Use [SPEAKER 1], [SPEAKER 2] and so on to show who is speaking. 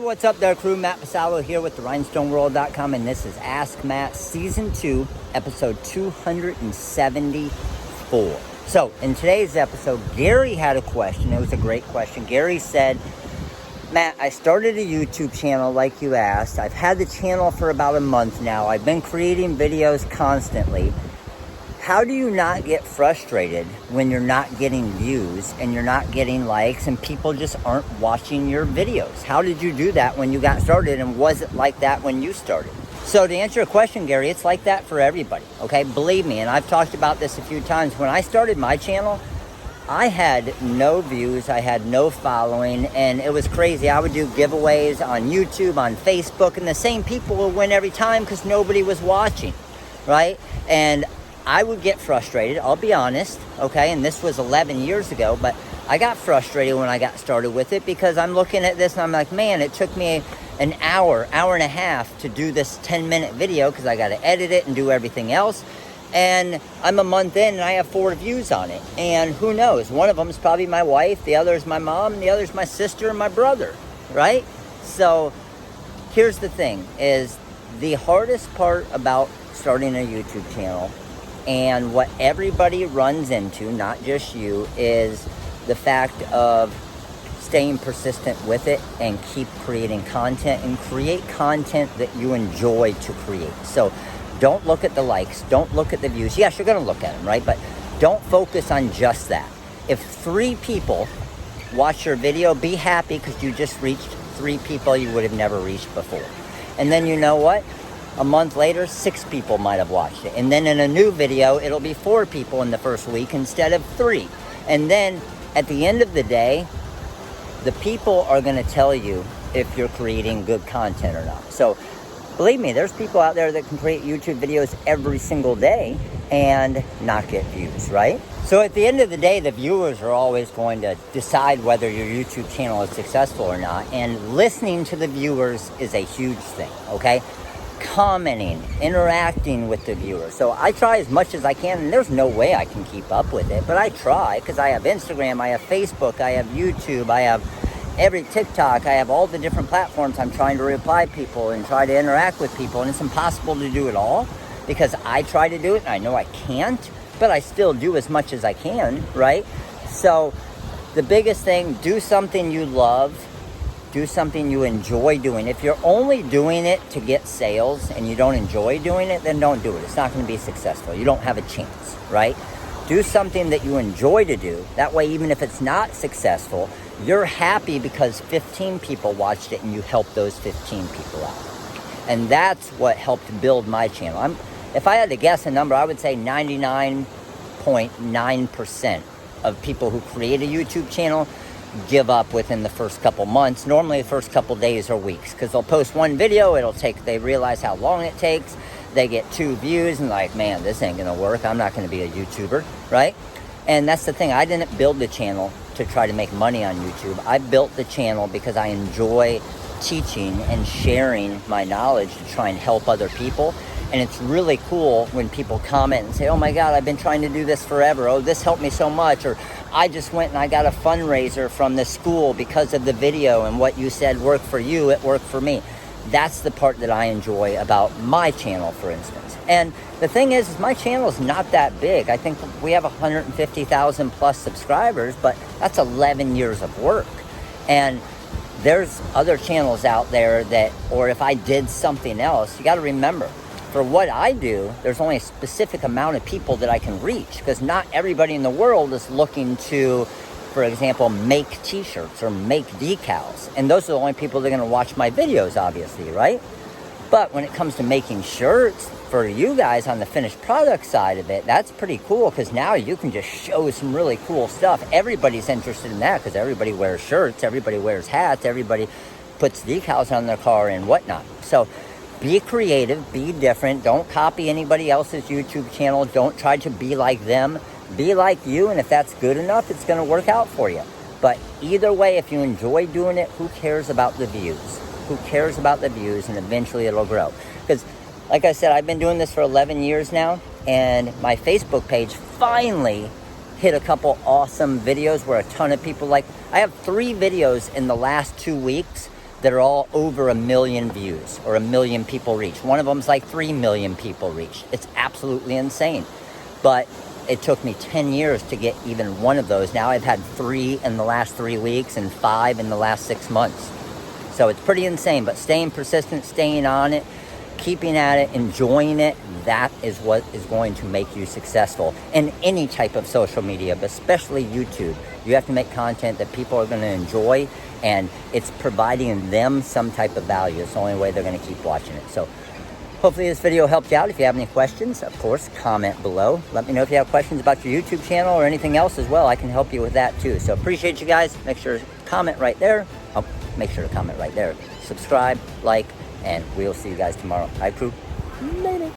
[SPEAKER 1] what's up there, crew? Matt Pasalo here with the rhinestoneworld.com, and this is Ask Matt Season 2, Episode 274. So, in today's episode, Gary had a question. It was a great question. Gary said, Matt, I started a YouTube channel like you asked. I've had the channel for about a month now. I've been creating videos constantly. How do you not get frustrated when you're not getting views and you're not getting likes and people just aren't watching your videos? How did you do that when you got started, and was it like that when you started? So to answer your question, Gary, it's like that for everybody, okay? Believe me, and I've talked about this a few times. When I started my channel, I had no views, I had no following, and it was crazy. I would do giveaways on YouTube, on Facebook, and the same people would win every time because nobody was watching, right? And I would get frustrated, I'll be honest, okay? And this was 11 years ago, but I got frustrated when I got started with it because I'm looking at this and I'm like, man, it took me an hour and a half to do this 10-minute video because I got to edit it and do everything else. And I'm a month in and I have 4 views on it. And who knows? One of them is probably my wife, the other is my mom, and the other is my sister and my brother, right? So here's the thing, is the hardest part about starting a YouTube channel, and what everybody runs into, not just you, is the fact of staying persistent with it and keep creating content, and create content that you enjoy to create. So don't look at the likes, don't look at the views. Yes, you're gonna look at them, right? But don't focus on just that. If 3 people watch your video, be happy because you just reached 3 people you would have never reached before. And then you know what? A month later, 6 people might have watched it. And then in a new video, it'll be 4 people in the first week instead of 3. And then at the end of the day, the people are going to tell you if you're creating good content or not. So believe me, there's people out there that can create YouTube videos every single day and not get views, right? So at the end of the day, the viewers are always going to decide whether your YouTube channel is successful or not. And listening to the viewers is a huge thing, okay? Commenting, interacting with the viewers. So I try as much as I can, and there's no way I can keep up with it, but I try because I have Instagram, I have Facebook, I have YouTube, I have every TikTok, I have all the different platforms. I'm trying to reply people and try to interact with people, and it's impossible to do it all because I try to do it and I know I can't, but I still do as much as I can, right? So the biggest thing, do something you love. Do something you enjoy doing. If you're only doing it to get sales and you don't enjoy doing it, then don't do it. It's not going to be successful. You don't have a chance, right? Do something that you enjoy to do. That way, even if it's not successful, you're happy because 15 people watched it and you helped those 15 people out. And that's what helped build my channel. If I had to guess a number, I would say 99.9% of people who create a YouTube channel give up within the first couple months, normally the first couple days or weeks, because they'll post one video, they realize how long it takes, they get 2 views and like, man, this ain't gonna work, I'm not gonna be a YouTuber, right? And that's the thing, I didn't build the channel to try to make money on YouTube. I built the channel because I enjoy teaching and sharing my knowledge to try and help other people. And it's really cool when people comment and say, oh my God, I've been trying to do this forever. Oh, this helped me so much. Or I just went and I got a fundraiser from the school because of the video and what you said worked for you, it worked for me. That's the part that I enjoy about my channel, for instance. And the thing is my channel is not that big. I think we have 150,000 plus subscribers, but that's 11 years of work. And there's other channels out there that, or if I did something else, you got to remember, for what I do, there's only a specific amount of people that I can reach because not everybody in the world is looking to, for example, make t-shirts or make decals. And those are the only people that are going to watch my videos, obviously, right? But when it comes to making shirts, for you guys on the finished product side of it, that's pretty cool because now you can just show some really cool stuff. Everybody's interested in that because everybody wears shirts, everybody wears hats, everybody puts decals on their car and whatnot. So be creative, be different. Don't copy anybody else's YouTube channel. Don't try to be like them. Be like you, and if that's good enough, it's going to work out for you. But either way, if you enjoy doing it, who cares about the views? Who cares about the views? And eventually it'll grow. Because, like I said, I've been doing this for 11 years now, and my Facebook page finally hit a couple awesome videos where a ton of people like. I have 3 videos in the last 2 weeks that are all over 1 million views or 1 million people reach. One of them's like 3 million people reach. It's absolutely insane. But it took me 10 years to get even one of those. Now I've had 3 in the last 3 weeks and 5 in the last 6 months. So it's pretty insane, but staying persistent, staying on it, keeping at it, enjoying it, that is what is going to make you successful in any type of social media, but especially YouTube. You have to make content that people are going to enjoy, and it's providing them some type of value. It's the only way they're going to keep watching it. So hopefully this video helped you out. If you have any questions, of course, comment below. Let me know if you have questions about your YouTube channel or anything else as well. I can help you with that too. So appreciate you guys. Make sure to comment right there. Make sure to comment right there. Subscribe, like, and we'll see you guys tomorrow. Hi, crew. Later.